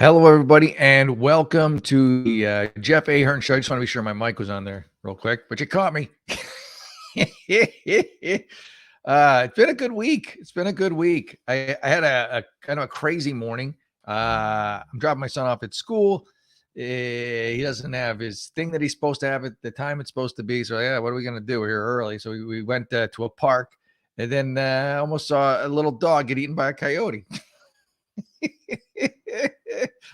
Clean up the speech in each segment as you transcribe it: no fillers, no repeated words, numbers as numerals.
Hello, everybody, and welcome to the Jeff Ahern show. I just want to be sure my mic was on there real quick, but you caught me. It's been a good week. It's been a good week. I had a kind of a crazy morning. I'm dropping my son off at school. He doesn't have his thing that he's supposed to have at the time it's supposed to be. So, yeah, what are we going to do? We're here early. So we went to a park and then almost saw a little dog get eaten by a coyote.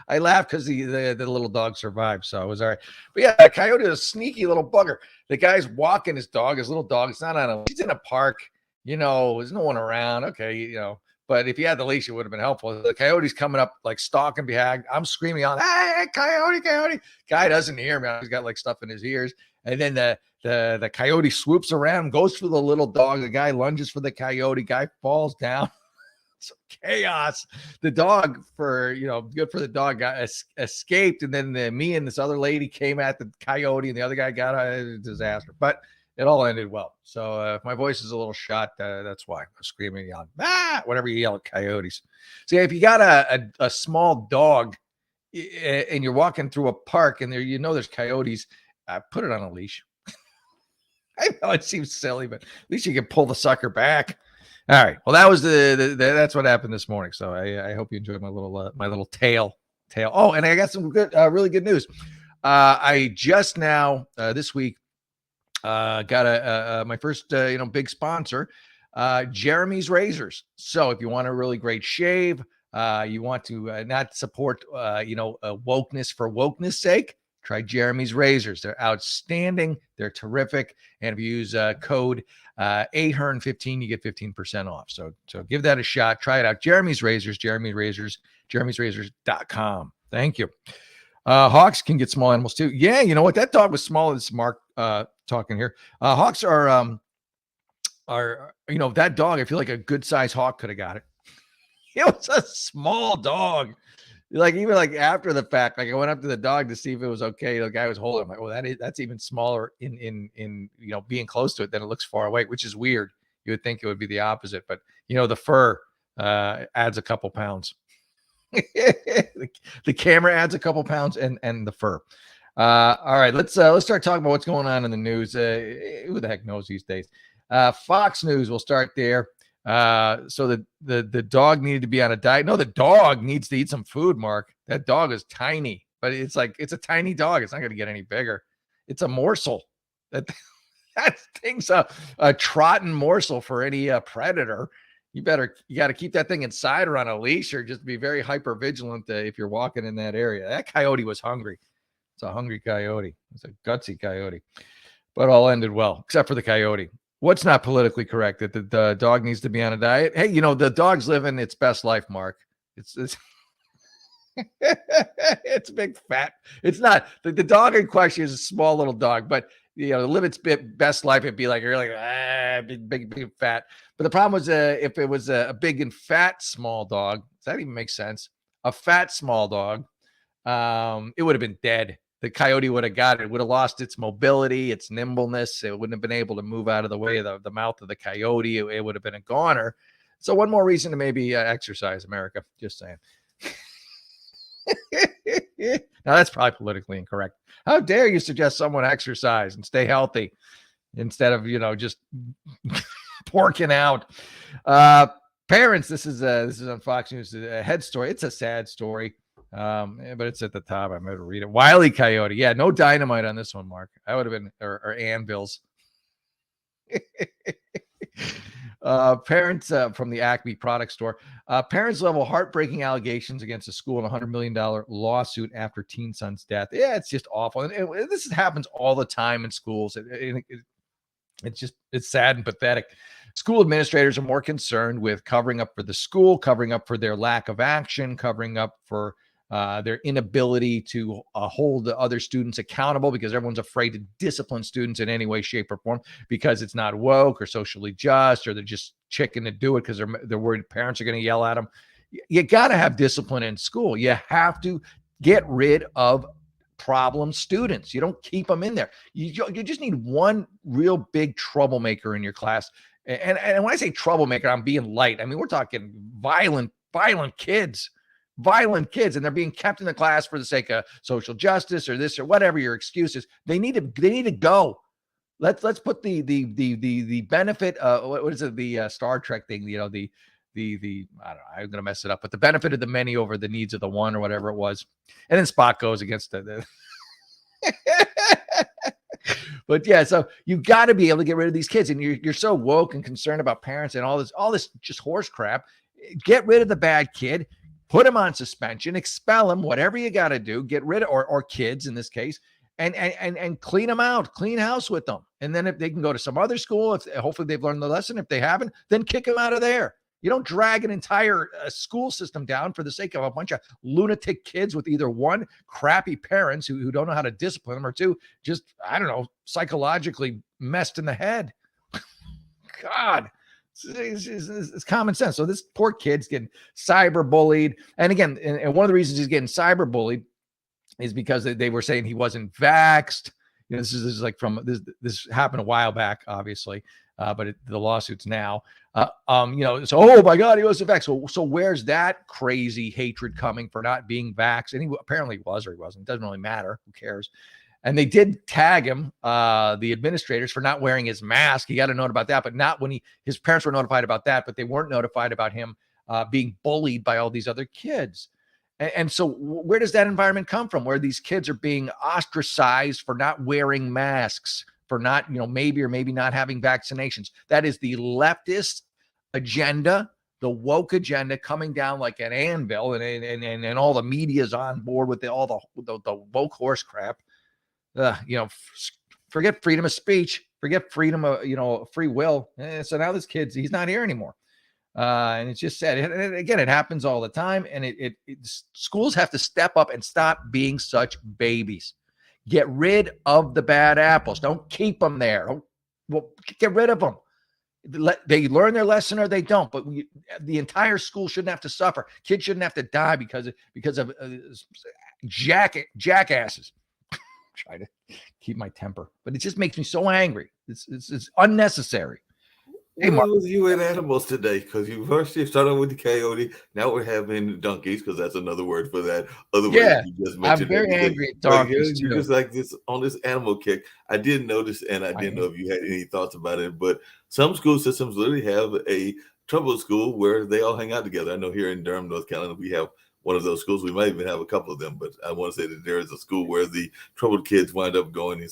I laughed because the little dog survived, so it was all right. But yeah, the coyote is a sneaky little bugger. The guy's walking his dog, his little dog. It's not on a. He's in a park. There's no one around. Okay. But if he had the leash, it would have been helpful. The coyote's coming up, like stalking behind. I'm screaming on, "Hey, coyote, coyote!" Guy doesn't hear me. He's got like stuff in his ears. And then the coyote swoops around, goes for the little dog. The guy lunges for the coyote. Guy falls down. Some chaos. The dog, good for the dog, got escaped, and then me and this other lady came at the coyote, and the other guy got a disaster. But it all ended well. So if my voice is a little shot, that's why I'm screaming, yelling, whatever you yell at coyotes. See, if you got a small dog and you're walking through a park and there's coyotes, put it on a leash. I know it seems silly, but at least you can pull the sucker back. All right. Well, that was that's what happened this morning. So I hope you enjoyed my little tale. Oh, and I got some good, really good news. I just now this week got my first big sponsor, Jeremy's Razors. So if you want a really great shave, you want to not support wokeness for wokeness sake, try Jeremy's Razors. They're outstanding. They're terrific. And if you use code Ahern15, you get 15% off. So give that a shot. Try it out. Jeremy's Razors, jeremy'srazors.com. Thank you. Hawks can get small animals too. Yeah, you know what? That dog was small. This is Mark talking here. Hawks are that dog, I feel like a good sized hawk could have got it. It was a small dog. Even after the fact, I went up to the dog to see if it was okay. The guy was holding him. Like, well, that's even smaller in being close to it than it looks far away, which is weird. You would think it would be the opposite, but the fur adds a couple pounds. The camera adds a couple pounds, and the fur. All right, let's start talking about what's going on in the news. Who the heck knows these days? Fox News. We'll start there. So the dog needed to be on a diet. No, the dog needs to eat some food, Mark. That dog is tiny, but it's a tiny dog. It's not going to get any bigger. It's a morsel. That thing's a trotting morsel for any predator. You got to keep that thing inside or on a leash, or just be very hyper vigilant if you're walking in that area. That coyote was hungry. It's a hungry coyote. It's a gutsy coyote, but all ended well, except for the coyote. What's not politically correct? That the dog needs to be on a diet? Hey, the dog's living its best life, Mark. It's it's big fat. It's not the dog in question is a small little dog, but live its best life. It'd be like really big fat. But the problem was if it was a big and fat small dog, does that even make sense? A fat small dog, it would have been dead. The coyote would have got it. It would have lost its mobility, its nimbleness. It wouldn't have been able to move out of the way of the mouth of the coyote. It would have been a goner. So one more reason to maybe exercise, America. Just saying. Now that's probably politically incorrect. How dare you suggest someone exercise and stay healthy instead of just porking out? Parents, this is on Fox News. A head story. It's a sad story. But it's at the top. I'm going to read it. Wile E. Coyote. Yeah, no dynamite on this one, Mark. I would have been, or anvils. Parents from the Acme product store. Parents level heartbreaking allegations against a school and $100 million lawsuit after teen son's death. Yeah, it's just awful. And this happens all the time in schools. It's sad and pathetic. School administrators are more concerned with covering up for the school, covering up for their lack of action, covering up for their inability to hold the other students accountable, because everyone's afraid to discipline students in any way, shape, or form because it's not woke or socially just, or they're just chicken to do it because they're worried parents are going to yell at them. You got to have discipline in school. You have to get rid of problem students. You don't keep them in there. You just need one real big troublemaker in your class. And when I say troublemaker, I'm being light. I mean, we're talking violent kids. violent kids, and they're being kept in the class for the sake of social justice or this or whatever your excuse is. They need to go. Let's put the benefit. What is it? The Star Trek thing. The I don't know. I'm gonna mess it up, but the benefit of the many over the needs of the one, or whatever it was. And then Spock goes against the But yeah, so you got to be able to get rid of these kids, and you're so woke and concerned about parents and all this just horse crap. Get rid of the bad kid, put him on suspension, expel him, whatever you got to do. Get rid of or kids in this case, and clean them out, clean house with them, and then if they can go to some other school, if hopefully they've learned the lesson. If they haven't, then kick them out of there. You don't drag an entire school system down for the sake of a bunch of lunatic kids with either one, crappy parents who don't know how to discipline them, or two, just, I don't know, psychologically messed in the head. God, it's common sense. So this poor kid's getting cyberbullied. And again, and one of the reasons he's getting cyberbullied is because they were saying he wasn't vaxxed. You know, this is like from this happened a while back, obviously. But the lawsuits now, you know, so, oh my God, he wasn't vaxxed. So where's that crazy hatred coming for not being vaxxed? And he apparently was, or he wasn't. It doesn't really matter. Who cares? And they did tag him, the administrators, for not wearing his mask. He got a note about that, but not when his parents were notified about that, but they weren't notified about him being bullied by all these other kids. And so where does that environment come from, where these kids are being ostracized for not wearing masks, for not, you know, maybe or maybe not having vaccinations? That is the leftist agenda, the woke agenda coming down like an anvil, and all the media's on board with all the woke horse crap. You know, forget freedom of speech, forget freedom of, you know, free will. So now this kid's, he's not here anymore. And it's just sad. And again, it happens all the time. And schools have to step up and stop being such babies. Get rid of the bad apples. Don't keep them there. Well, get rid of them. They learn their lesson or they don't. But the entire school shouldn't have to suffer. Kids shouldn't have to die because of jackasses. Try to keep my temper, but it just makes me so angry. It's unnecessary. Hey, Mark, was you in animals today? Because you first started with the coyote, now we're having donkeys, because that's another word for that. Other yeah, you just mentioned. I'm very angry at donkeys. You're just like this on this animal kick. I did notice, and I didn't know if you had any thoughts about it, but some school systems literally have a troubled school where they all hang out together. I know here in Durham, North Carolina, we have one of those schools. We might even have a couple of them, but I want to say that there is a school where the troubled kids wind up going,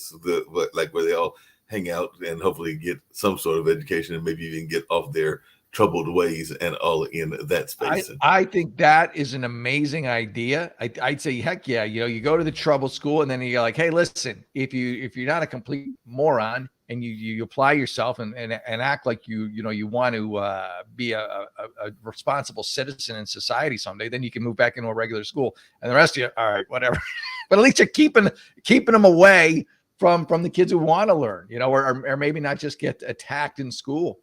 like where they all hang out and hopefully get some sort of education and maybe even get off their troubled ways and all in that space. I think that is an amazing idea. I'd say, heck yeah, you know, you go to the troubled school and then you're like, hey, listen, if you're not a complete moron and you apply yourself and act like you want to be a responsible citizen in society someday, then you can move back into a regular school. And the rest of you, all right, whatever. But at least you're keeping them away from the kids who want to learn, you know, or maybe not just get attacked in school.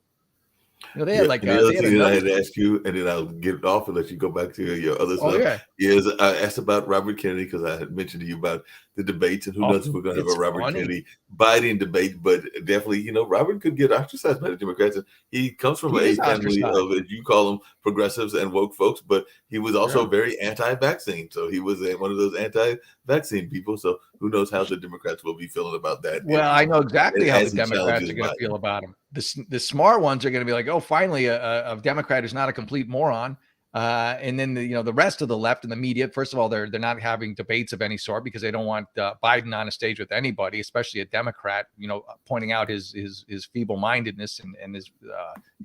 You know, they had the other thing that I had to ask you, and then I'll get it off and let you go back to your other stuff. Is I asked about Robert Kennedy, because I had mentioned to you about the debates, and who knows if we're going to have a Robert Kennedy Biden debate, but definitely, you know, Robert could get ostracized by the Democrats. He comes from a family of, as you call them, progressives and woke folks, but he was also very anti-vaccine. So he was one of those anti-vaccine people. So who knows how the Democrats will be feeling about that. Well, I know exactly how the Democrats are going to feel about him. The smart ones are going to be like, oh, finally, a Democrat who's not a complete moron. And then the rest of the left and the media, first of all, they're not having debates of any sort because they don't want Biden on a stage with anybody, especially a Democrat, you know, pointing out his feeble-mindedness and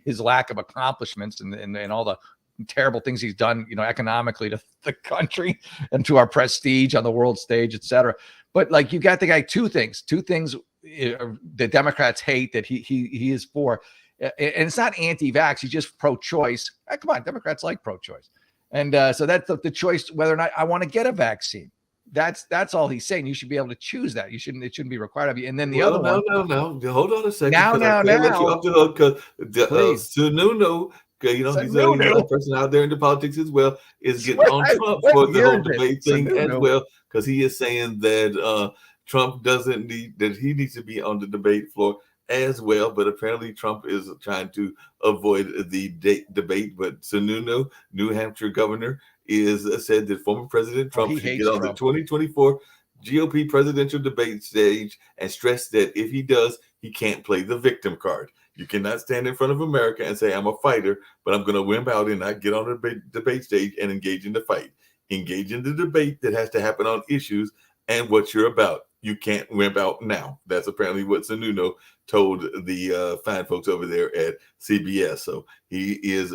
his lack of accomplishments and all the terrible things he's done, you know, economically to the country and to our prestige on the world stage, et cetera. But like, you got the guy, two things the Democrats hate that he is for. And it's not anti-vax. He's just pro-choice. Come on, Democrats like pro-choice. And so that's the choice, whether or not I want to get a vaccine. That's all he's saying. You should be able to choose that. It shouldn't be required of you. And then the other one. No. Hold on a second. Now. Let you off the hook, because Sununu, you know, he's a person out there in the politics as well, is getting on Trump for the whole debate thing as well, because he is saying that Trump doesn't need, that he needs to be on the debate floor as well, but apparently Trump is trying to avoid the debate. But Sununu, New Hampshire governor, is said that former President Trump he should hates get on Trump. the 2024 GOP presidential debate stage and stress that if he does, he can't play the victim card. You cannot stand in front of America and say, I'm a fighter, but I'm going to wimp out and not get on the debate stage and engage in the fight. Engage in the debate that has to happen on issues and what you're about. You can't wimp out now. That's apparently what Sununu told the fine folks over there at CBS. So he's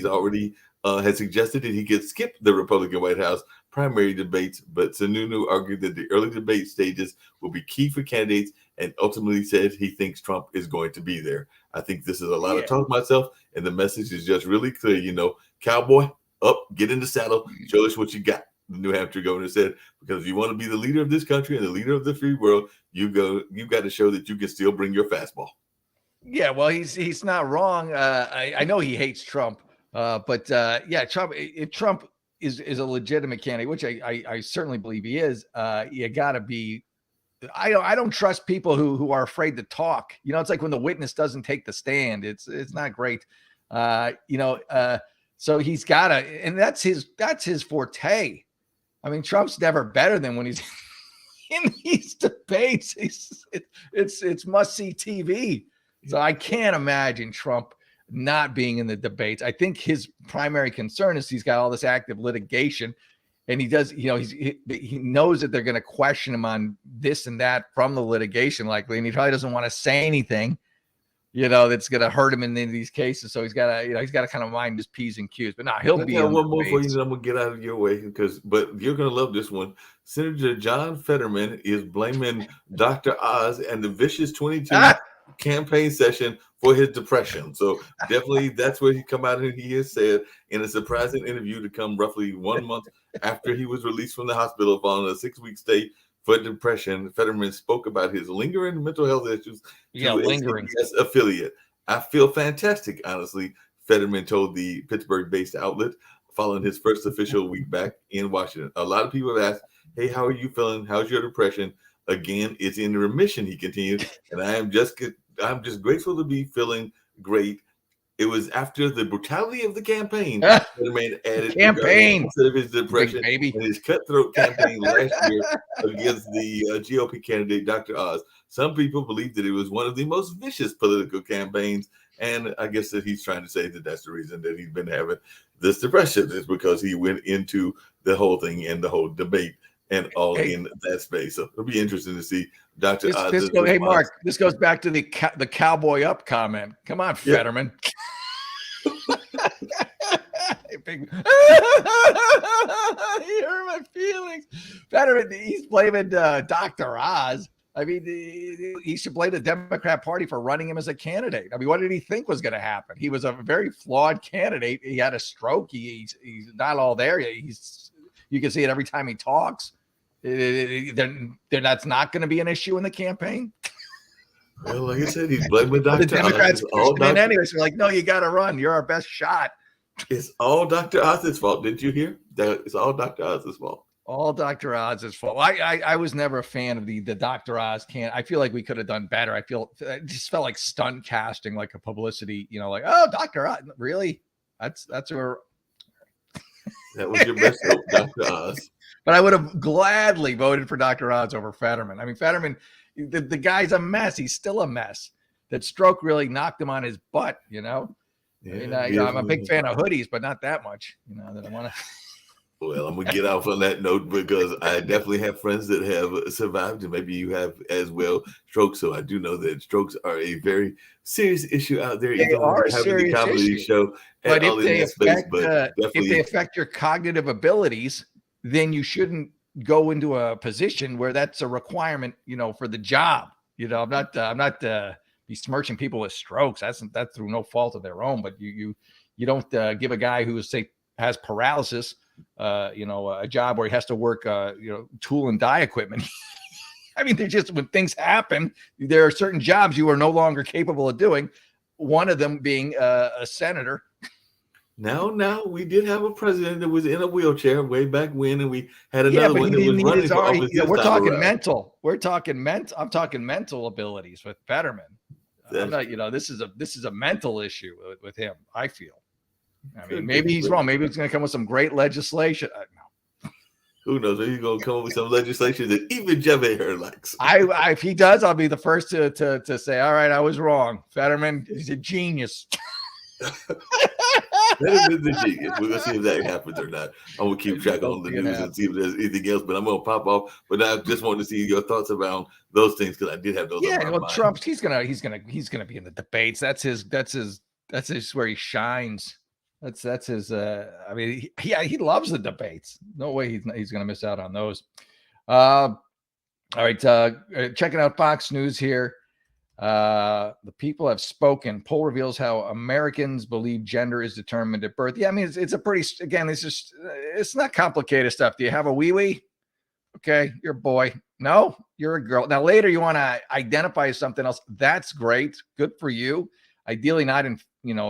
already has suggested that he could skip the Republican White House primary debates, but Sununu argued that the early debate stages will be key for candidates and ultimately said he thinks Trump is going to be there. I think this is a lot of talk myself, and the message is just really clear. Cowboy, up, get in the saddle, show us what you got. The New Hampshire governor said, because if you want to be the leader of this country and the leader of the free world, you've got to show that you can still bring your fastball. Yeah, well, he's not wrong. I know he hates Trump, but Trump. If Trump is a legitimate candidate, which I certainly believe he is, you got to be. I don't trust people who are afraid to talk. It's like when the witness doesn't take the stand. It's not great. So he's got to, and that's his forte. I mean, Trump's never better than when he's in these debates. It's must-see TV. So I can't imagine Trump not being in the debates. I think his primary concern is he's got all this active litigation, and he does, he knows that they're going to question him on this and that from the litigation likely, and he probably doesn't want to say anything, that's going to hurt him in these cases. So he's got to kind of mind his P's and Q's. But he'll be in one more for you, and I'm going to get out of your way but you're going to love this one. Senator John Fetterman is blaming Dr. Oz and the vicious 22 campaign session for his depression. So definitely that's where he come out and he has said in a surprising interview to come roughly 1 month after he was released from the hospital following a 6-week stay for depression. Fetterman spoke about his lingering mental health issues to a CBS affiliate. I feel fantastic, honestly, Fetterman told the Pittsburgh-based outlet following his first official week back in Washington. A lot of people have asked, hey, how are you feeling? How's your depression? Again, it's in remission, he continued, and I'm just grateful to be feeling great. It was after the brutality of the campaign. Fetterman added instead of his depression and his cutthroat campaign last year against the GOP candidate, Dr. Oz. Some people believe that it was one of the most vicious political campaigns, and I guess that he's trying to say that that's the reason that he's been having this depression is because he went into the whole thing and the whole debate and all in that space. So it'll be interesting to see Dr. Oz. Hey, Mark, this goes back to the cowboy up comment. Come on, Fetterman. You hurt my feelings. Fetterman, he's blaming Dr. Oz. I mean, he should blame the Democrat Party for running him as a candidate. I mean, what did he think was going to happen? He was a very flawed candidate. He had a stroke. He's not all there. You can see it every time he talks. That's not going to be an issue in the campaign. Well, like I said, he's blaming Dr. The Democrats pushing in anyway. So like, no, you got to run. You're our best shot. It's all Dr. Oz's fault. Didn't you hear? That it's all Dr. Oz's fault. All Dr. Oz's fault. I was never a fan of the Dr. Oz I feel like we could have done better. It just felt like stunt casting, like a publicity, like, oh, Dr. Oz. Really? That's where that was your best hope, Dr. Oz. But I would have gladly voted for Dr. Oz over Fetterman. I mean, Fetterman, the guy's a mess. He's still a mess. That stroke really knocked him on his butt, Yeah, I mean, I'm a big fan of hoodies, but not that much, that I want to. Well, I'm going to get off on that note because I definitely have friends that have survived, and maybe you have as well, strokes. So I do know that strokes are a very serious issue out there. They are a serious issue. Show but if they affect your cognitive abilities, then you shouldn't go into a position where that's a requirement, for the job. I'm not besmirching people with strokes. That's through no fault of their own. But you don't give a guy who has paralysis, a job where he has to work, tool and die equipment. I mean, they're just, when things happen, there are certain jobs you are no longer capable of doing. One of them being a senator. Now we did have a president that was in a wheelchair way back when, and we had another one that was running for office. We're talking mental. I'm talking mental abilities with Fetterman. I'm not, this is a mental issue with him, I feel. I mean, maybe he's wrong. Maybe it's going to come with some great legislation. Who knows? Maybe he's going to come up with some legislation that even Jeff Ahern likes. If he does, I'll be the first to say, all right, I was wrong. Fetterman is a genius. Fetterman's a genius. We're going to see if that happens or not. I'm going to keep track on the news and see if there's anything else, but I'm going to pop off. But I just wanted to see your thoughts around those things because I did have those. Yeah, well, mind. Trump, he's gonna be in the debates. That's where he shines. That's his. I mean, he loves the debates. No way he's going to miss out on those. All right, checking out Fox News here. The people have spoken. Poll reveals how Americans believe gender is determined at birth. Yeah, I mean, it's a pretty. Again, it's not complicated stuff. Do you have a wee-wee? Okay, you're a boy. No, you're a girl. Now later you want to identify as something else. That's great. Good for you. Ideally not in,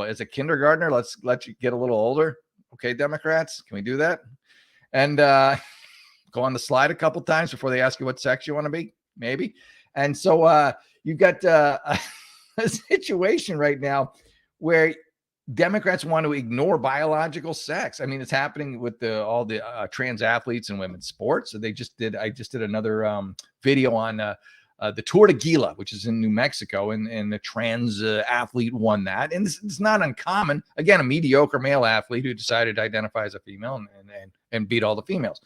as a kindergartner. Let's let you get a little older. Okay, Democrats, can we do that? And go on the slide a couple times before they ask you what sex you want to be, maybe. And so you've got a situation right now where Democrats want to ignore biological sex. I mean, it's happening with all the trans athletes in women's sports. So I just did another video on the Tour de Gila, which is in New Mexico, and the trans athlete won that. And it's not uncommon. Again, a mediocre male athlete who decided to identify as a female and beat all the females.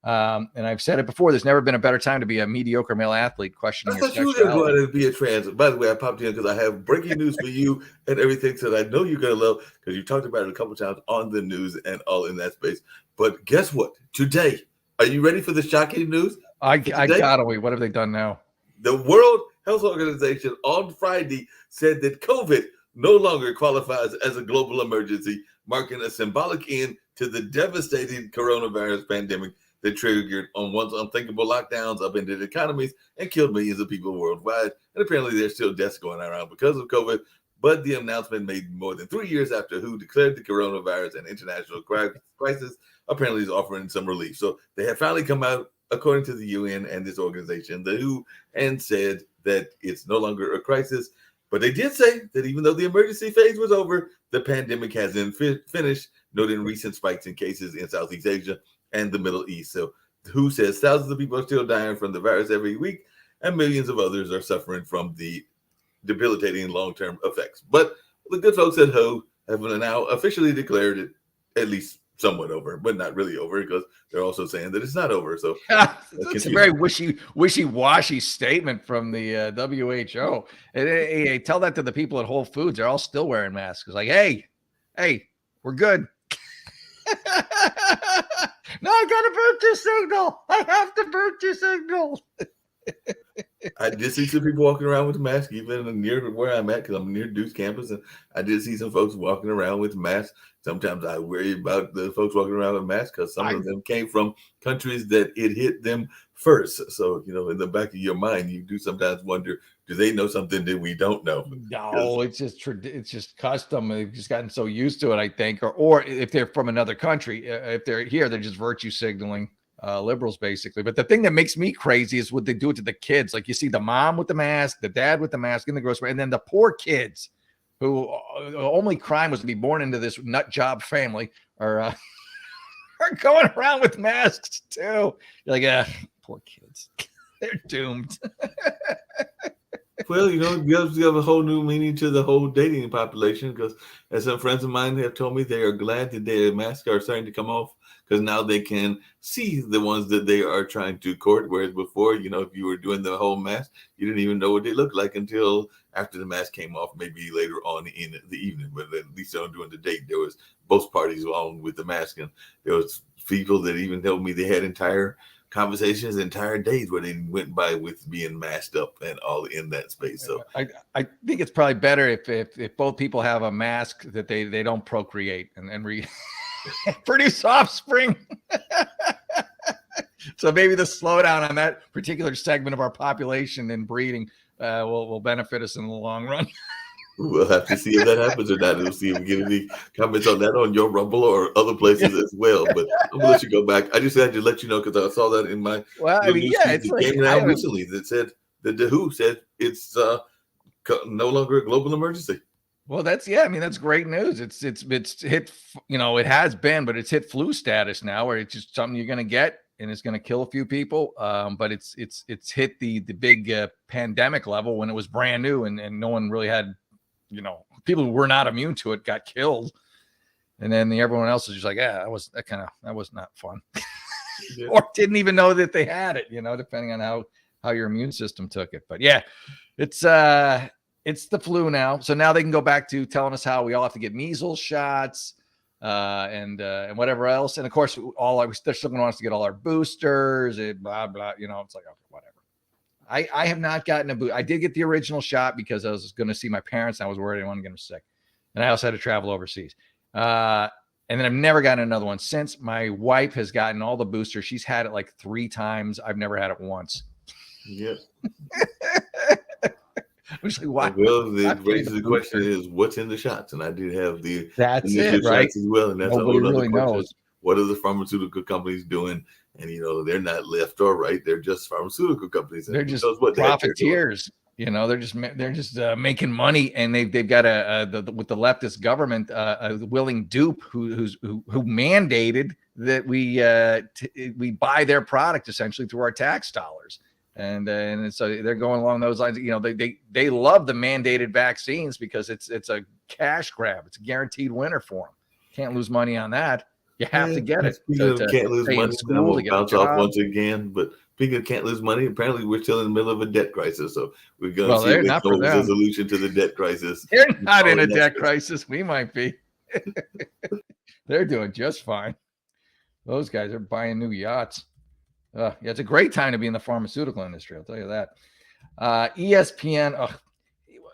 And I've said it before, there's never been a better time to be a mediocre male athlete questioning your sexuality. I thought you were going to be a trans. By the way, I popped in because I have breaking news for you and everything that I know you're going to love because you talked about it a couple of times on the news and all in that space. But guess what? Today, are you ready for the shocking news? I gotta wait. What have they done now? The World Health Organization on Friday said that COVID no longer qualifies as a global emergency, marking a symbolic end to the devastating coronavirus pandemic that triggered on once unthinkable lockdowns, upended economies, and killed millions of people worldwide. And apparently there's still deaths going around because of COVID. But the announcement made more than 3 years after WHO declared the coronavirus an international crisis, apparently is offering some relief. So they have finally come out, according to the UN and this organization, the WHO, and said that it's no longer a crisis. But they did say that even though the emergency phase was over, the pandemic hasn't finished, noting recent spikes in cases in Southeast Asia and the Middle East. So WHO says thousands of people are still dying from the virus every week, and millions of others are suffering from the debilitating long-term effects. But the good folks at WHO have now officially declared it at least somewhat over, but not really over because they're also saying that it's not over. So it's a very wishy-washy statement from the WHO. Hey, tell that to the people at Whole Foods. They're all still wearing masks. It's like, hey, we're good. No, I got a virtue signal. I have the virtue signal. I did see some people walking around with masks, even near where I'm at, because I'm near Duke's campus, and I did see some folks walking around with masks. Sometimes I worry about the folks walking around with masks because some of them came from countries that it hit them first. So, in the back of your mind, you do sometimes wonder, do they know something that we don't know? No, it's just custom. They've just gotten so used to it, I think. Or if they're from another country, if they're here, they're just virtue signaling. Liberals basically. But the thing that makes me crazy is what they do it to the kids. Like you see the mom with the mask, the dad with the mask in the grocery, and then the poor kids who only crime was to be born into this nut job family are going around with masks too. You're like, poor kids. They're doomed. Well, you have a whole new meaning to the whole dating population because as some friends of mine have told me, they are glad that their masks are starting to come off because now they can see the ones that they are trying to court. Whereas before, if you were doing the whole mask, you didn't even know what they looked like until after the mask came off, maybe later on in the evening. But at least on during the date, there was both parties on with the mask. And there was people that even told me they had entire conversations, entire days where they went by with being masked up and all in that space. So I think it's probably better if both people have a mask that they don't procreate and produce offspring. So maybe the slowdown on that particular segment of our population in breeding will benefit us in the long run. We'll have to see if that happens or not. We'll see if we get any comments on that on your Rumble or other places as well. But I'm gonna let you go back. I just had to let you know because I saw that in my it's like, came out recently that said that the WHO said it's no longer a global emergency. Well, I mean, that's great news. It's hit, it has been, but it's hit flu status now, where it's just something you're going to get, and it's going to kill a few people. But it's hit the big pandemic level when it was brand new, and no one really had, people who were not immune to it got killed, and then everyone else is just like, yeah, that was not fun, yeah. Or didn't even know that they had it, depending on how your immune system took it. But yeah, it's the flu now. So now they can go back to telling us how we all have to get measles shots and whatever else. And of course, they're still going to want us to get all our boosters and blah, blah. It's like, okay, whatever. I have not gotten a boost. I did get the original shot because I was going to see my parents. And I was worried I didn't want to get them sick. And I also had to travel overseas. And then I've never gotten another one since. My wife has gotten all the boosters. She's had it like 3 times. I've never had it once. Yeah. Like, well, the question is, what's in the shots? And I did have that's it, right? As well, and that's nobody really knows. What are the pharmaceutical companies doing? And they're not left or right; they're just pharmaceutical companies. They're just profiteers. They're just making money, and they've got with the leftist government a willing dupe who mandated that we buy their product essentially through our tax dollars. And so they're going along those lines. They love the mandated vaccines because it's a cash grab. It's a guaranteed winner for them. Can't lose money on that. You have to get it. Can't lose money. I will bounce off once again. But speaking of can't lose money, apparently we're still in the middle of a debt crisis. So we're going to see a resolution to the debt crisis. They're not in a debt crisis. We might be. They're doing just fine. Those guys are buying new yachts. Yeah, it's a great time to be in the pharmaceutical industry. I'll tell you that. ESPN.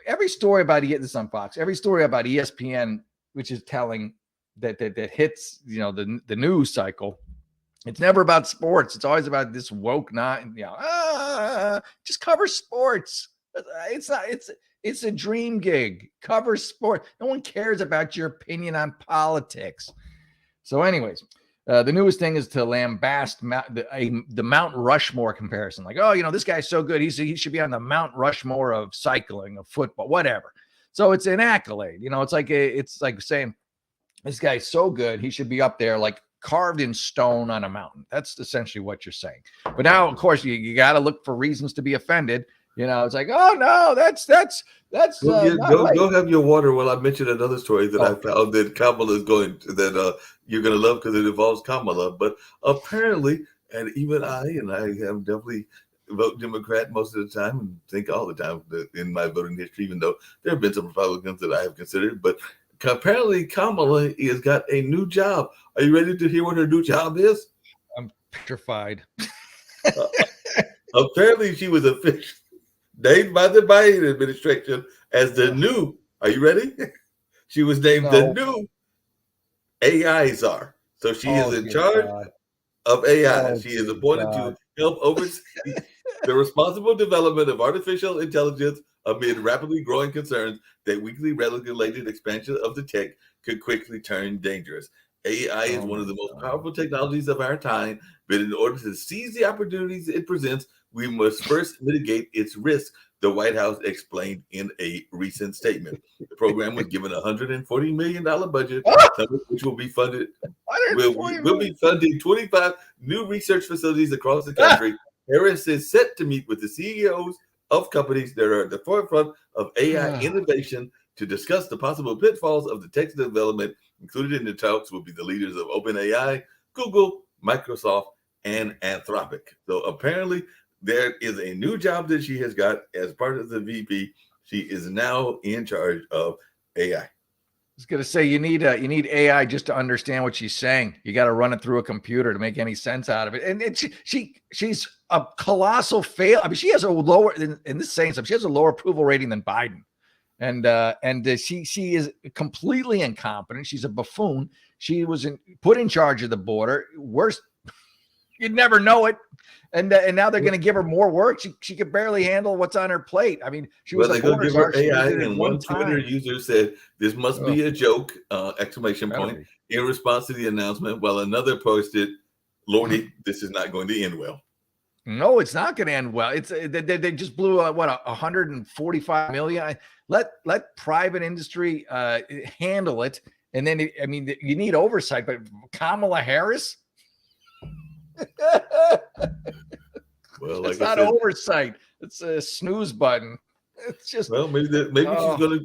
Every story about this on Fox. Every story about ESPN, which is telling that hits the news cycle. It's never about sports. It's always about this woke just cover sports. It's not. It's a dream gig. Cover sport. No one cares about your opinion on politics. So, anyways. The newest thing is to lambast the Mount Rushmore comparison. Like, this guy's so good. He should be on the Mount Rushmore of cycling, of football, whatever. So it's an accolade. It's like saying this guy's so good. He should be up there like carved in stone on a mountain. That's essentially what you're saying. But now, of course, you got to look for reasons to be offended. It's like, oh no, that's go have your water while I mention another story that I found that Kamala is going to, that you're going to love because it involves Kamala. But apparently, and even I am definitely vote Democrat most of the time and think all the time in my voting history, even though there have been some Republicans that I have considered. But apparently, Kamala has got a new job. Are you ready to hear what her new job is? I'm petrified. Apparently, she was officially named by the Biden administration as the new, are you ready? She was named the new AI czar. So she is in charge of AI. She is appointed to help oversee the responsible development of artificial intelligence amid rapidly growing concerns that weakly regulated expansion of the tech could quickly turn dangerous. AI is one of the most powerful technologies of our time, but in order to seize the opportunities it presents, we must first mitigate its risk, the White House explained in a recent statement. The program was given a $140 million budget, which will be funded. Will be funding 25 new research facilities across the country. Harris is set to meet with the CEOs of companies that are at the forefront of AI innovation to discuss the possible pitfalls of the tech development. Included in the talks will be the leaders of OpenAI, Google, Microsoft, and Anthropic. So apparently there is a new job that she has got as part of the VP. She is now in charge of AI. I was going to say, you need AI just to understand what she's saying. You got to run it through a computer to make any sense out of it. And she's a colossal fail. I mean, she has a lower, in this saying something, she has a lower approval rating than Biden. And she is completely incompetent. She's a buffoon. She was put in charge of the border. Worst, you'd never know it. And now they're going to give her more work. She could barely handle what's on her plate. I mean, she was a border give her AI, and one Twitter user said, "This must be a joke!" Exclamation point in response to the announcement. While another posted, "Lordy, this is not going to end well." No, it's not going to end well. It's they just blew what 145 million. Let private industry handle it, and then I mean you need oversight. But Kamala Harris, Well, it's like I not said, oversight. It's a snooze button. It's just well, maybe she's gonna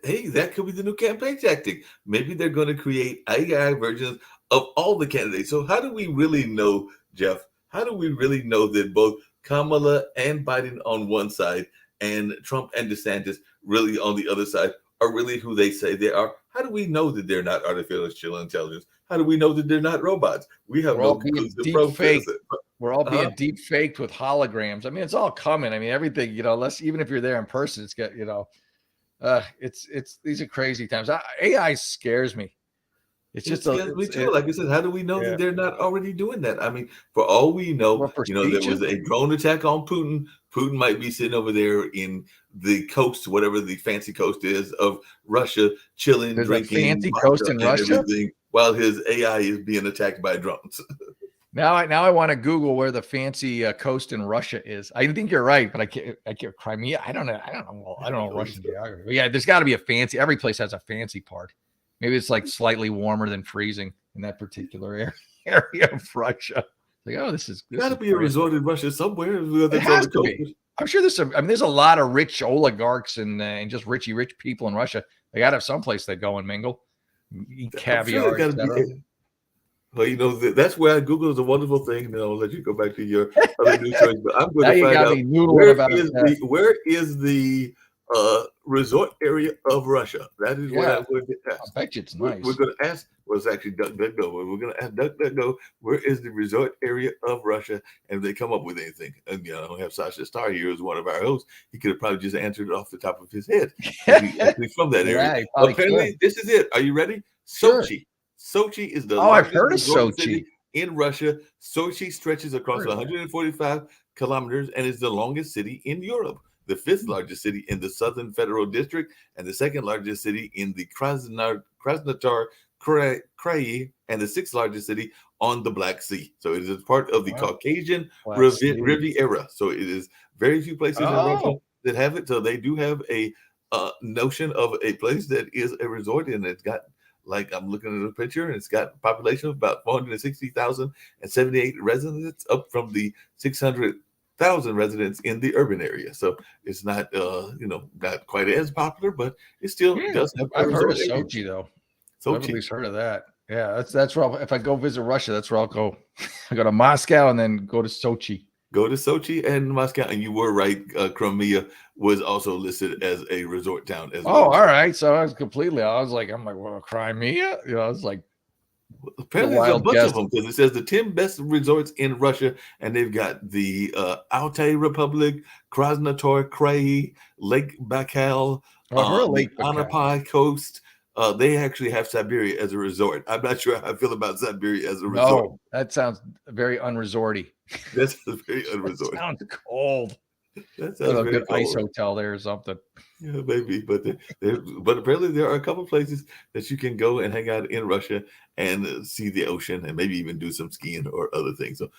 hey, that could be the new campaign tactic. Maybe they're gonna create AI versions of all the candidates. So how do we really know, Jeff? How do we really know that both Kamala and Biden on one side and Trump and DeSantis really on the other side are really who they say they are? How do we know that they're not artificial intelligence? How do we know that they're not robots? We have we're no all being conclusive deep proof. faked. We're all Uh-huh. being deep faked with holograms. I mean, it's all coming. I mean, everything, less even if you're there in person, it's got, it's these are crazy times. AI scares me. It's It just scares me too. Like I said, how do we know yeah. that they're not already doing that? I mean, for all we know, for there was a drone attack on Putin. Putin might be sitting over there in the coast, whatever the fancy coast is of Russia, chilling, There's drinking, a fancy coast in and Russia, everything, while his AI is being attacked by drones. Now I want to Google where the fancy coast in Russia is. I think you're right, but I can't Crimea. I don't know. Well, I don't know Russian geography. But yeah, there's got to be a fancy. Every place has a fancy part. Maybe it's like slightly warmer than freezing in that particular area of Russia. Like, oh, this got to be a resort in Russia somewhere. It has to be. I'm sure there's a lot of rich oligarchs and just rich people in Russia. They got to have someplace they go and mingle, eat caviar, etc. Well, that's where Google is a wonderful thing. And I'll let you go back to your other news stories. But I'm going to find out where is the resort area of Russia. That is what I'm going to ask. I bet you it's nice. We're going to ask. Well, it's actually DuckDuckGo. We're going to ask DuckDuckGo, where is the resort area of Russia? And if they come up with anything, and I don't have Sasha Starr here as one of our hosts, he could have probably just answered it off the top of his head. He's from that area. Apparently, this is it. Are you ready? Sure. Sochi. Sochi is the largest I've heard of Sochi city in Russia. Sochi stretches across 145 kilometers and is the longest city in Europe, the fifth largest city in the Southern Federal District, and the second largest city in the Krasnotar Krai, and the sixth largest city on the Black Sea. So it is part of the Caucasian Riviera. So it is very few places in Russia that have it. So they do have a notion of a place that is a resort, and it's got, like, I'm looking at the picture, and it's got a population of about 460,000 and 78 residents, up from the 600,000 residents in the urban area. So it's not, not quite as popular, but it still does have. I've heard of Sochi though. Sochi. I've at least heard of that. Yeah, that's where if I go visit Russia, that's where I'll go. I go to Moscow and then go to Sochi. Go to Sochi and Moscow, and you were right. Crimea was also listed as a resort town as well. Oh, all right. So I'm like, well, Crimea? I was like, apparently there's a bunch of them, because it says the 10 best resorts in Russia, and they've got the Altai Republic, Krasnotar Krai, Lake Baikal, Anapai Coast. They actually have Siberia as a resort. I'm not sure how I feel about Siberia as a resort. No, that sounds very unresorty. That's very unresorty. Sounds cold. That sounds a good ice hotel there or something. Yeah, maybe. But apparently there are a couple of places that you can go and hang out in Russia and see the ocean, and maybe even do some skiing or other things. So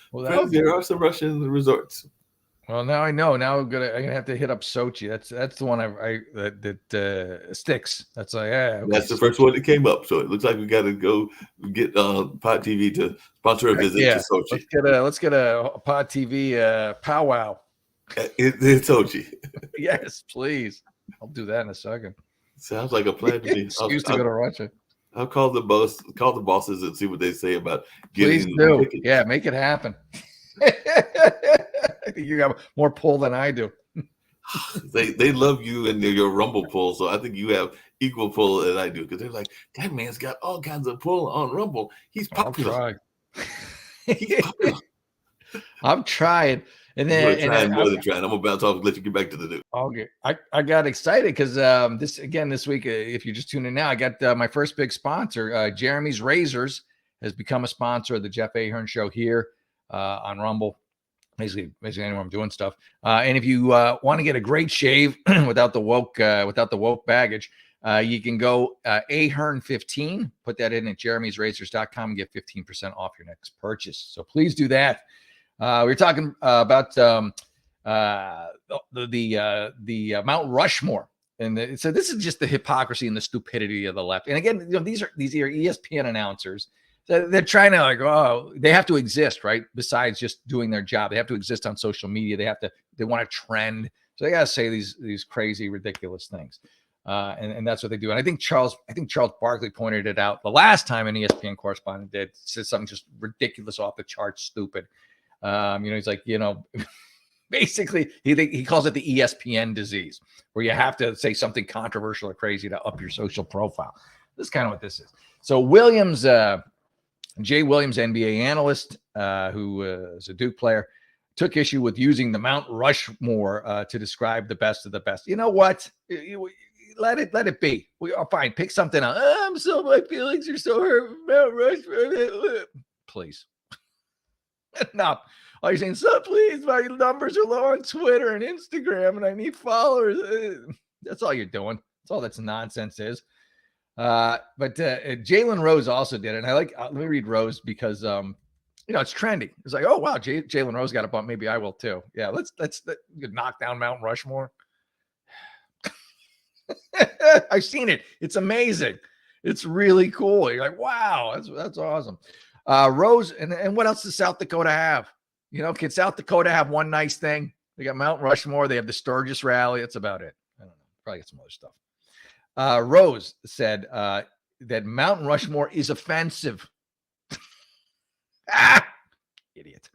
there are some Russian resorts. Well, now I know. Now I'm gonna have to hit up Sochi. That's the one that sticks. That's like that's the first one that came up. So it looks like we got to go get Pod TV to sponsor a visit to Sochi. Let's get a Pod TV powwow. In Sochi. Yes, please. I'll do that in a second. Sounds like a plan to me. Excuse to go to Russia. I'll call the bosses and see what they say about getting. Please do. Yeah, make it happen. I think you got more pull than I do. They love you and your Rumble pull, so I think you have equal pull as I do, because they're like, that man's got all kinds of pull on Rumble. He's popular. I'm trying. And then I'm gonna bounce off and let you get back to the news. Okay, I got excited because this week, if you're just tuning in now, I got my first big sponsor. Jeremy's Razors has become a sponsor of the Jeff Ahern Show here on Rumble. Basically anyone I'm doing stuff. And if you want to get a great shave without the woke baggage, you can go Ahern 15. Put that in at jeremysrazors.com and get 15% off your next purchase. So please do that. We were talking about the Mount Rushmore, and so this is just the hypocrisy and the stupidity of the left. And again, these are ESPN announcers. They're trying to they have to exist, right? Besides just doing their job, they have to exist on social media. They want to trend, so they got to say these crazy, ridiculous things. And that's what they do. And I think Charles Barkley pointed it out the last time an ESPN correspondent said something just ridiculous, off the charts, stupid. He's like, basically he calls it the ESPN disease, where you have to say something controversial or crazy to up your social profile. This is kind of what this is. So Jay Williams, NBA analyst, who is a Duke player, took issue with using the Mount Rushmore to describe the best of the best. You know what? Let it be. We are fine. Pick something out. My feelings are so hurt. Mount Rushmore. Please. Enough. All you're saying, so please, my numbers are low on Twitter and Instagram, and I need followers. That's all you're doing. That's all that's nonsense is. But Jalen Rose also did it. And I like, let me read Rose because, it's trendy. It's like, oh, wow, Jalen Rose got a bump. Maybe I will too. Yeah, let's knock down Mount Rushmore. I've seen it. It's amazing. It's really cool. You're like, wow, that's awesome. Rose, and what else does South Dakota have? Can South Dakota have one nice thing? They got Mount Rushmore. They have the Sturgis Rally. That's about it. I don't know. Probably get some other stuff. Rose said that Mount Rushmore is offensive. Idiot.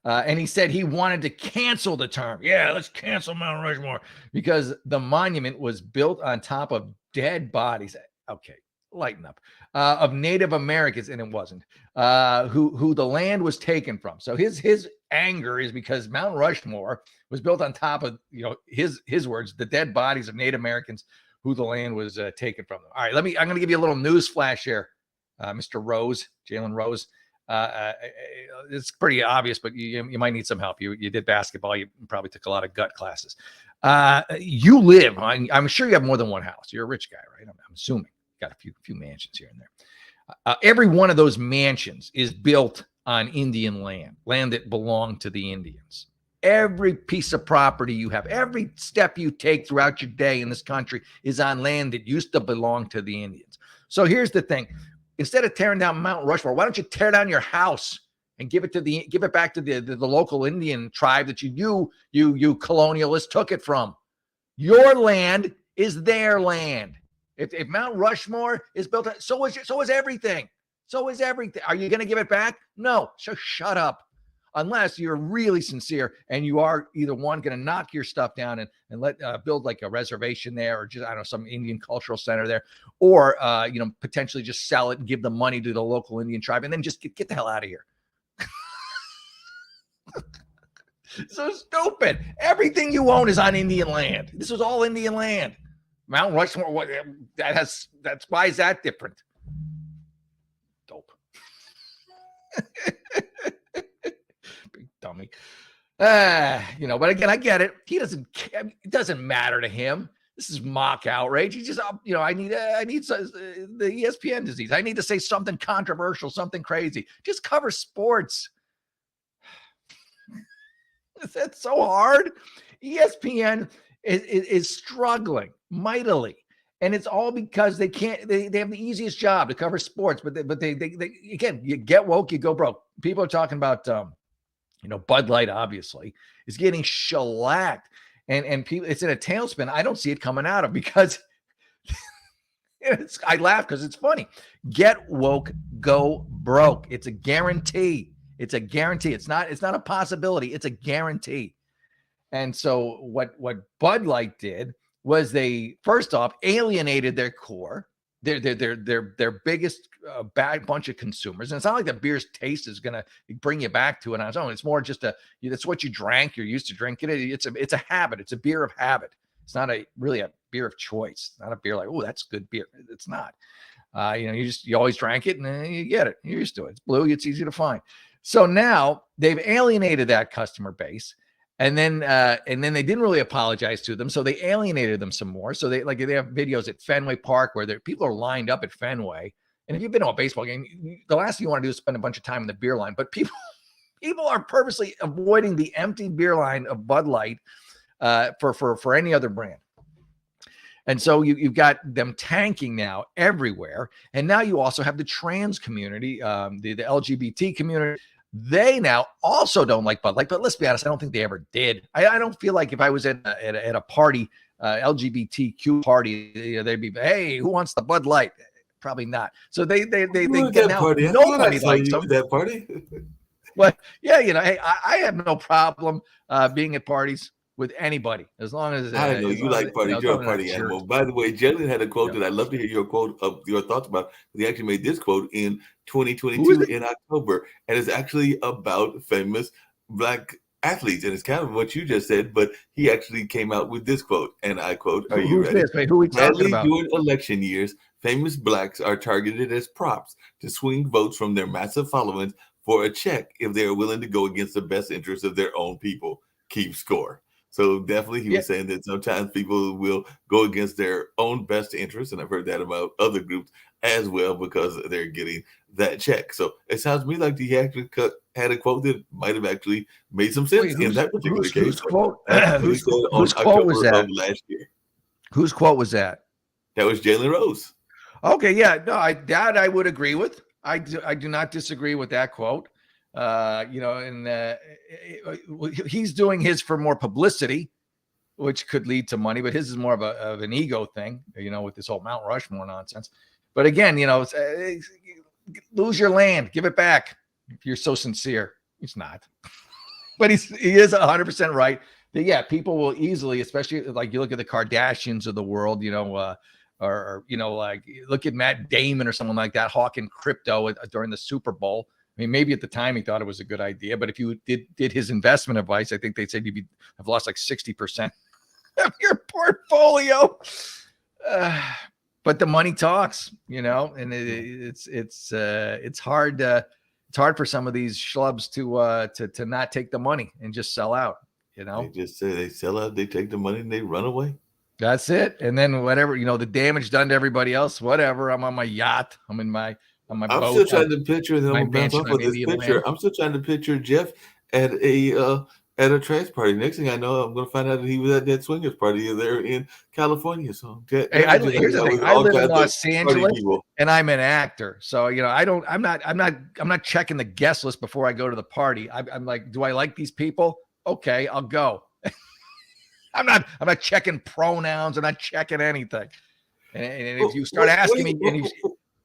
And he said he wanted to cancel the term. Yeah, let's cancel Mount Rushmore because the monument was built on top of dead bodies. Okay, lighten up. Of Native Americans, and it wasn't, who the land was taken from. So his anger is because Mount Rushmore was built on top of, his words, the dead bodies of Native Americans who the land was taken from them. All right, I'm going to give you a little news flash here, Mr. Rose, Jalen Rose. It's pretty obvious, but you might need some help. You did basketball. You probably took a lot of gut classes. You live, I'm sure you have more than one house. You're a rich guy, right? I'm assuming. Got a few mansions here and there. Every one of those mansions is built on Indian land that belonged to the Indians. Every piece of property you have, every step you take throughout your day in this country is on land that used to belong to the Indians. So here's the thing. Instead of tearing down Mount Rushmore, why don't you tear down your house and give it back to the local Indian tribe that you colonialists took it from? Your land is their land. If Mount Rushmore is built, so is everything. So is everything. Are you going to give it back? No. So shut up. Unless you're really sincere and you are either one going to knock your stuff down and let build like a reservation there, or just, I don't know, some Indian cultural center there, or potentially just sell it and give the money to the local Indian tribe and then just get the hell out of here. So stupid. Everything you own is on Indian land. This was all Indian land. Mount Rushmore, that's why is that different? Dope. Big dummy. But again, I get it. He doesn't care. It doesn't matter to him. This is mock outrage. He just, I need the ESPN disease. I need to say something controversial, something crazy. Just cover sports. Is that so hard? ESPN is struggling mightily, and it's all because they have the easiest job to cover sports, but they again, you get woke, you go broke. People are talking about Bud Light obviously is getting shellacked, and people, it's in a tailspin. I don't see it coming out of, because I laugh because it's funny. Get woke, go broke. It's a guarantee. It's a guarantee. It's not a possibility. It's a guarantee. And so what Bud Light did was they first off alienated their core, their biggest bad bunch of consumers. And it's not like the beer's taste is going to bring you back to it on its own. It's more just that's what you drank. You're used to drinking it. It's a habit. It's a beer of habit. It's not really a beer of choice. It's not a beer like, oh, that's good beer. It's not. You always drank it and then you get it. You're used to it. It's blue. It's easy to find. So now they've alienated that customer base. And then they didn't really apologize to them, so they alienated them some more. So they have videos at Fenway Park where people are lined up at Fenway. And if you've been to a baseball game, the last thing you want to do is spend a bunch of time in the beer line. But People are purposely avoiding the empty beer line of Bud Light for any other brand. And so you've got them tanking now everywhere. And now you also have the trans community, the LGBT community. They now also don't like Bud Light. But let's be honest, I don't think they ever did. I don't feel like if I was at a party, LGBTQ party, they'd be, hey, who wants the Bud Light? Probably not. So they get now. Party. Nobody likes them. That party. But yeah, hey, I have no problem being at parties with anybody, as long as I know you like parties. You're a party animal. By the way, Jalen had a quote that I'd love to hear your thoughts about. He actually made this quote in 2022 in October, and it's actually about famous Black athletes, and it's kind of what you just said. But he actually came out with this quote, and I quote: "Are you ready? Wait, who are we talking about? During election years, famous Blacks are targeted as props to swing votes from their massive followings for a check if they are willing to go against the best interests of their own people. Keep score." So definitely he was saying that sometimes people will go against their own best interests. And I've heard that about other groups as well, because they're getting that check. So it sounds to me like he actually had a quote that might have actually made some sense in that particular case. Whose quote was that? Last year. Whose quote was that? That was Jalen Rose. Okay, yeah, no, I would agree with. I do not disagree with that quote. He's doing his for more publicity, which could lead to money, but his is more of an ego thing, with this whole Mount Rushmore nonsense. But again, lose your land, give it back if you're so sincere. He's not, but he is 100% right. That, people will easily, especially like you look at the Kardashians of the world, or like look at Matt Damon or someone like that hawking crypto during the Super Bowl. I mean, maybe at the time he thought it was a good idea, but if you did his investment advice, I think they said you'd have lost like 60% of your portfolio. But the money talks, and it's hard. It's hard for some of these schlubs to not take the money and just sell out. They just say they sell out, they take the money, and they run away. That's it. And then whatever, the damage done to everybody else, whatever. I'm on my yacht. I'm in my. I'm still trying to picture them. I'm still trying to picture Jeff at a trash party. Next thing I know, I'm going to find out that he was at that swingers party there in California. So here's the thing: I live in Los Angeles, and I'm an actor. So I'm not checking the guest list before I go to the party. I'm like, do I like these people? Okay, I'll go. I'm not checking pronouns. I'm not checking anything. And if you start asking me,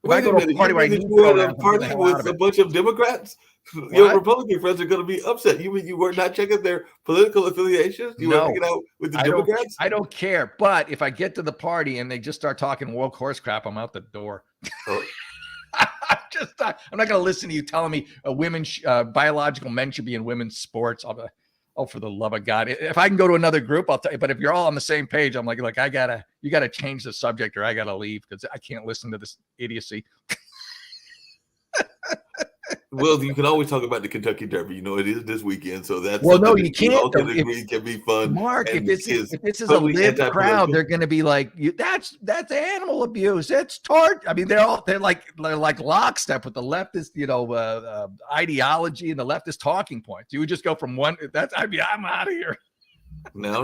if I go to a party where I need a party with a bunch of Democrats, your Republican friends are going to be upset. You mean you were not checking their political affiliations? You were hanging out with the Democrats? I don't care. But if I get to the party and they just start talking woke horse crap, I'm out the door. Oh. I'm not going to listen to you telling me biological men should be in women's sports. Oh, for the love of God. If I can go to another group, I'll tell you. But if you're all on the same page, I'm like, you got to change the subject or I got to leave because I can't listen to this idiocy. Well, you can always talk about the Kentucky Derby. It is this weekend, so that's no, you can't. All can agree can be fun. Mark, if this is a live crowd, they're going to be like, that's animal abuse. It's tort. I mean, they're like lockstep with the leftist, ideology and the leftist talking points. You would just go from one. I'm out of here. No.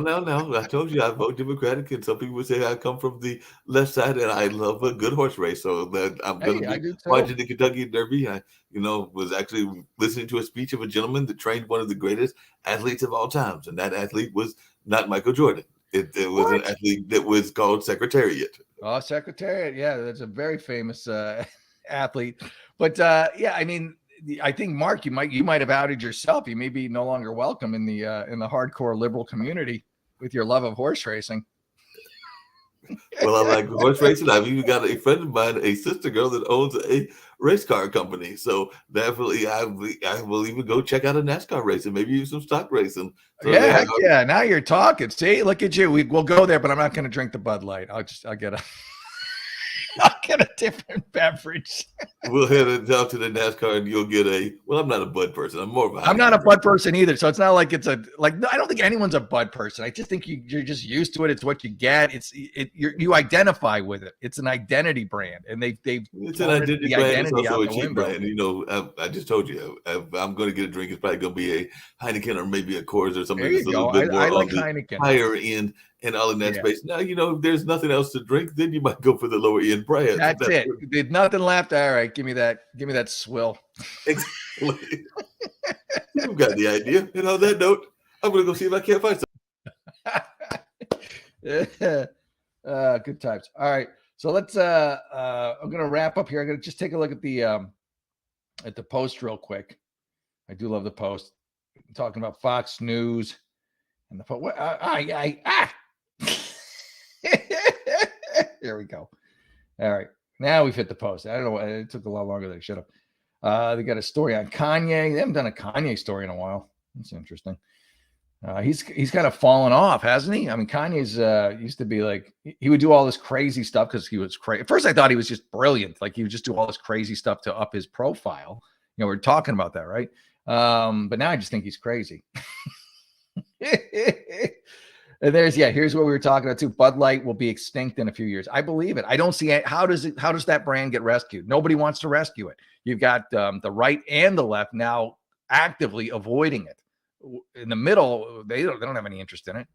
I told you I vote Democratic, and some people would say I come from the left side, and I love a good horse race. So that I'm going to be watching the Kentucky Derby. I, was actually listening to a speech of a gentleman that trained one of the greatest athletes of all times, and that athlete was not Michael Jordan. It was an athlete that was called Secretariat. Oh, Secretariat, yeah, that's a very famous athlete. But I mean. I think Mark, you might have outed yourself. You may be no longer welcome in the hardcore liberal community with your love of horse racing. Well, I like horse racing. I've even got a friend of mine, a sister girl that owns a race car company. So definitely, I will even go check out a NASCAR race and maybe even some stock racing. So yeah. Now you're talking. See, look at you. We'll go there, but I'm not going to drink the Bud Light. I'll get a. I'll get a different beverage. We'll head out to the NASCAR and you'll get I'm not a Bud person. I'm more of a I'm not a Bud person either. So it's not like it's I don't think anyone's a Bud person. I just think you're just used to it. It's what you get. You identify with it. It's an identity brand, and it's an identity brand. It's also a cheap brand. I just told you, I'm going to get a drink. It's probably going to be a Heineken or maybe a Coors or something that's a little bit more like Heineken. Higher end and all in that space. Now, there's nothing else to drink. Then you might go for the lower end brand. That's it. Did nothing left. All right, give me that swill. Exactly. You've got the idea. And on that note, I'm going to go see if I can't find something. Good times. All right. So let's I'm going to wrap up here. I'm going to just take a look at the Post real quick. I do love the Post. I'm talking about Fox News and the Post. Here we go. All right. Now we've hit the Post. I don't know. It took a lot longer than it should have. They got a story on Kanye. They haven't done a Kanye story in a while. That's interesting. He's kind of fallen off, hasn't he? I mean, Kanye's used to be like, he would do all this crazy stuff because he was crazy. At first, I thought he was just brilliant. Like he would just do all this crazy stuff to up his profile. We're talking about that, right? But now I just think he's crazy. And here's what we were talking about too. Bud Light will be extinct in a few years. I believe it. I don't see it. How does that brand get rescued? Nobody wants to rescue it. You've got the right and the left now actively avoiding it. In the middle, they don't have any interest in it.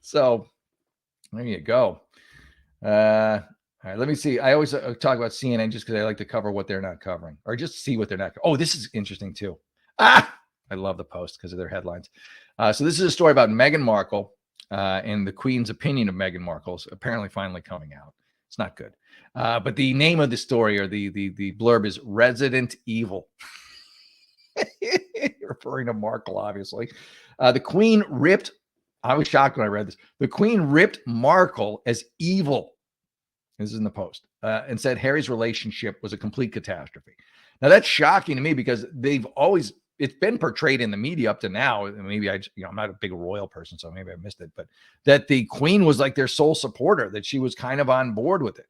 So there you go. All right, let me see. I always talk about CNN just because I like to cover what they're not covering, or just see what they're not. Oh, this is interesting too. I love the Post because of their headlines. So this is a story about Meghan Markle and the Queen's opinion of Meghan Markle is apparently finally coming out. It's not good. But the name of the story or the blurb is Resident Evil. Referring to Markle, obviously. The Queen ripped, I was shocked when I read this. The Queen ripped Markle as evil. This is in the Post. And said Harry's relationship was a complete catastrophe. Now that's shocking to me because it's been portrayed in the media up to now. Maybe I'm not a big royal person, so maybe I missed it, but that the Queen was like their sole supporter, that she was kind of on board with it.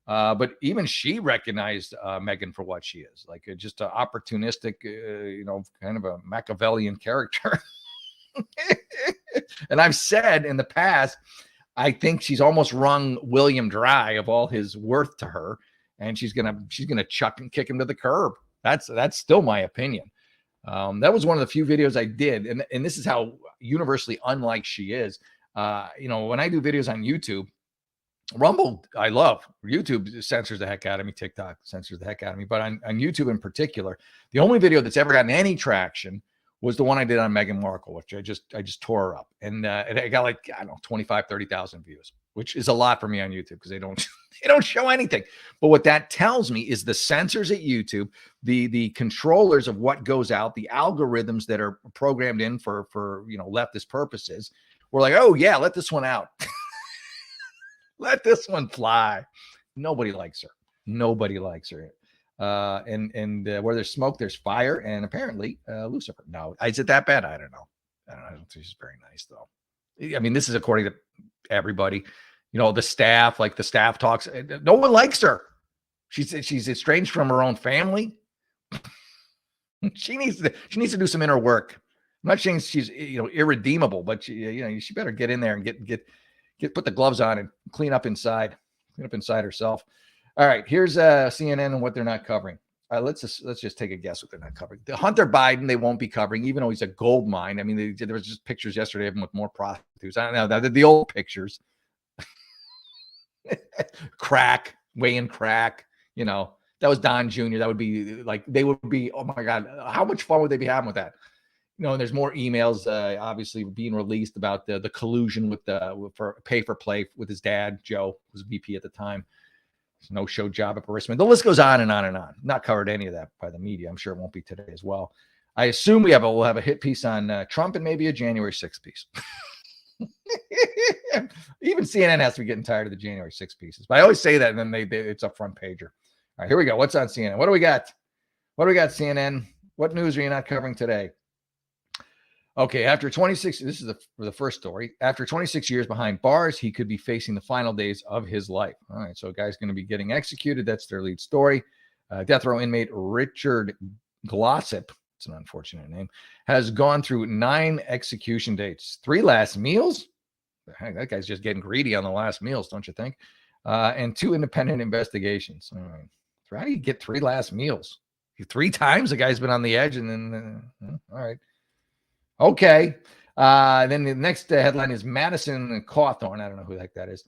But even she recognized Meghan for what she is, like just an opportunistic, kind of a Machiavellian character. And I've said in the past, I think she's almost wrung William dry of all his worth to her, and she's gonna chuck and kick him to the curb. That's still my opinion. That was one of the few videos I did, and this is how universally unlike she is. When I do videos on YouTube, Rumble, I love. YouTube censors the heck out of me. TikTok censors the heck out of me. But on YouTube in particular, the only video that's ever gotten any traction was the one I did on Meghan Markle, which I just tore her up. And it got 25, 30,000 views, which is a lot for me on YouTube because they don't show anything. But what that tells me is the censors at YouTube, the controllers of what goes out, the algorithms that are programmed in for leftist purposes, were like, oh yeah, let this one out. Let this one fly. Nobody likes her. Nobody likes her. And where there's smoke, there's fire. And apparently, Lucifer. No, is it that bad? I don't know. I don't think she's very nice, though. I mean, this is according to everybody. The staff talks. No one likes her. She's estranged from her own family. She needs to do some inner work. I'm not saying she's irredeemable, but she better get in there and put the gloves on and clean up inside herself. All right, here's CNN and what they're not covering. Let's just take a guess what they're not covering. The Hunter Biden they won't be covering, even though he's a gold mine. I mean, there was just pictures yesterday of him with more prostitutes. I don't know, the old pictures. Crack, weighing crack. That was Don Jr. That would be they would be. Oh my God, how much fun would they be having with that? And there's more emails obviously being released about the collusion with for pay for play with his dad, Joe, who was VP at the time. No-show job at Burisma. The list goes on and on and on. Not covered any of that by the media. I'm sure it won't be today as well. I assume we'll have a hit piece on Trump and maybe a January 6th piece. Even CNN has to be getting tired of the January 6th pieces. But I always say that, and then it's a front pager. All right, here we go. What's on CNN? What do we got? CNN? What news are you not covering today? Okay, after 26, this is the first story. After 26 years behind bars, he could be facing the final days of his life. All right, so a guy's going to be getting executed. That's their lead story. Death row inmate Richard Glossip, it's an unfortunate name, has gone through 9 execution dates. 3 last meals? Heck, that guy's just getting greedy on the last meals, don't you think? And 2 independent investigations. All right. So how do you get 3 last meals? 3 times the guy's been on the edge, and then, all right. Okay. Then the next headline is Madison Cawthorn. I don't know who the heck that is.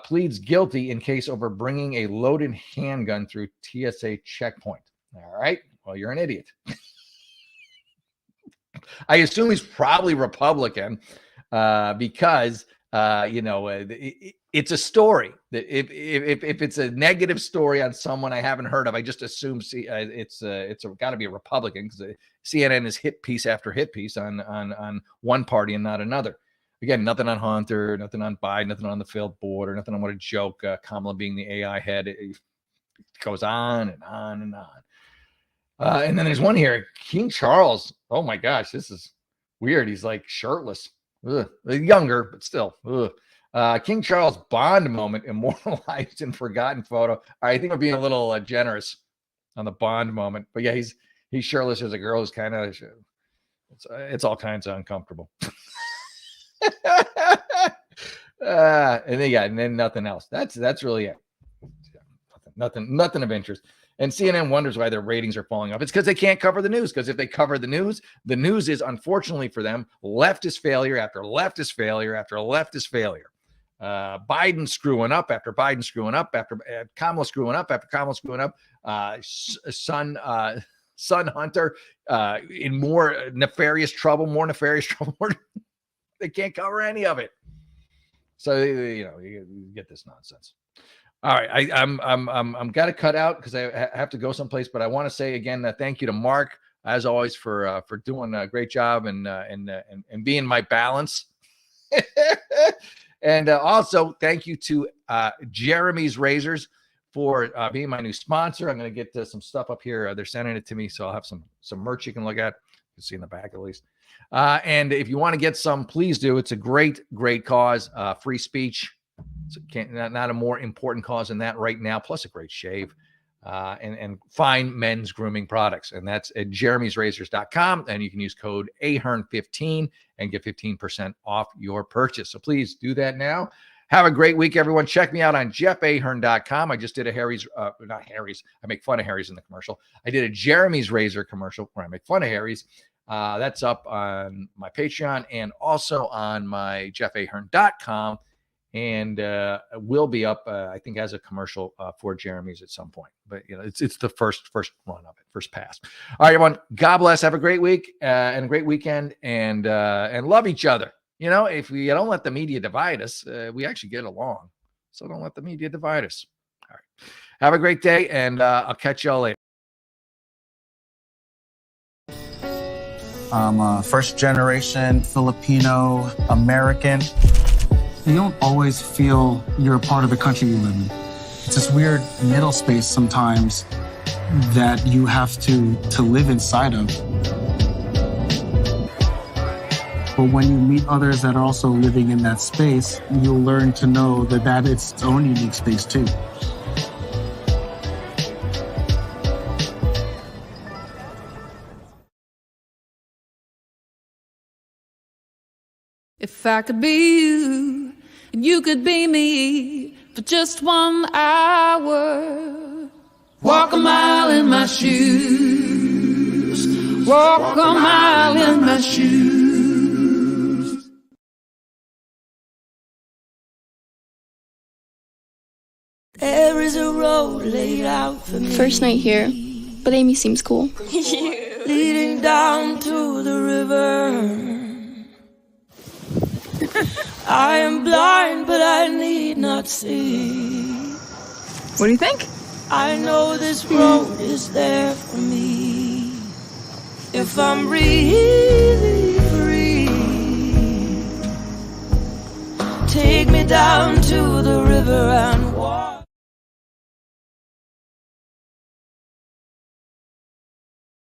Pleads guilty in case over bringing a loaded handgun through TSA checkpoint. All right. Well, you're an idiot. I assume he's probably Republican because, it's a story. If it's a negative story on someone I haven't heard of, I just assume it's got to be a Republican because CNN is hit piece after hit piece on one party and not another. Again, nothing on Hunter, nothing on Biden, nothing on the failed border, nothing on what a joke, Kamala being the AI head. It goes on and on and on. And then there's one here, King Charles. Oh my gosh, this is weird. He's like shirtless. Ugh. Younger, but still. Ugh. King Charles Bond moment immortalized in forgotten photo. I think we're being a little generous on the Bond moment, but yeah, he's shirtless as a girl who's kind of it's all kinds of uncomfortable. And then nothing else. That's really it. Nothing of interest. And CNN wonders why their ratings are falling off. It's because they can't cover the news. Because if they cover the news is unfortunately for them leftist failure after leftist failure after leftist failure. Biden screwing up after Biden screwing up after Kamala screwing up after Kamala screwing up. Son Hunter in more nefarious trouble. They can't cover any of it. So you get this nonsense. All right, I'm got to cut out because I have to go someplace. But I want to say again, thank you to Mark as always for doing a great job and being my balance. And also thank you to Jeremy's Razors for being my new sponsor. I'm going to get some stuff up here. They're sending it to me, so I'll have some merch you can look at. You can see in the back at least. And if you want to get some, please do. It's a great cause. Free speech. Not a more important cause than that right now. Plus a great shave. And fine men's grooming products. And that's at jeremysrazors.com. And you can use code Ahern15 and get 15% off your purchase. So please do that now. Have a great week, everyone. Check me out on jeffahern.com. I just did a Harry's, not Harry's. I make fun of Harry's in the commercial. I did a Jeremy's Razor commercial where I make fun of Harry's. That's up on my Patreon and also on my jeffahern.com. And will be up, I think, as a commercial for Jeremy's at some point. But it's the first run of it, first pass. All right, everyone. God bless. Have a great week and a great weekend, and love each other. If we don't let the media divide us, we actually get along. So don't let the media divide us. All right. Have a great day, and I'll catch y'all later. I'm a first-generation Filipino American. You don't always feel you're a part of the country you live in. It's this weird middle space sometimes that you have to live inside of. But when you meet others that are also living in that space, you'll learn to know that it's its own unique space too. If I could be you, and you could be me for just 1 hour. Walk a mile in my shoes. Walk a mile in my shoes. There is a road laid out for me. First night here, but Amy seems cool. Leading down to the river. I am blind, but I need not see. What do you think? I know this road is there for me. If I'm really free, take me down to the river and walk.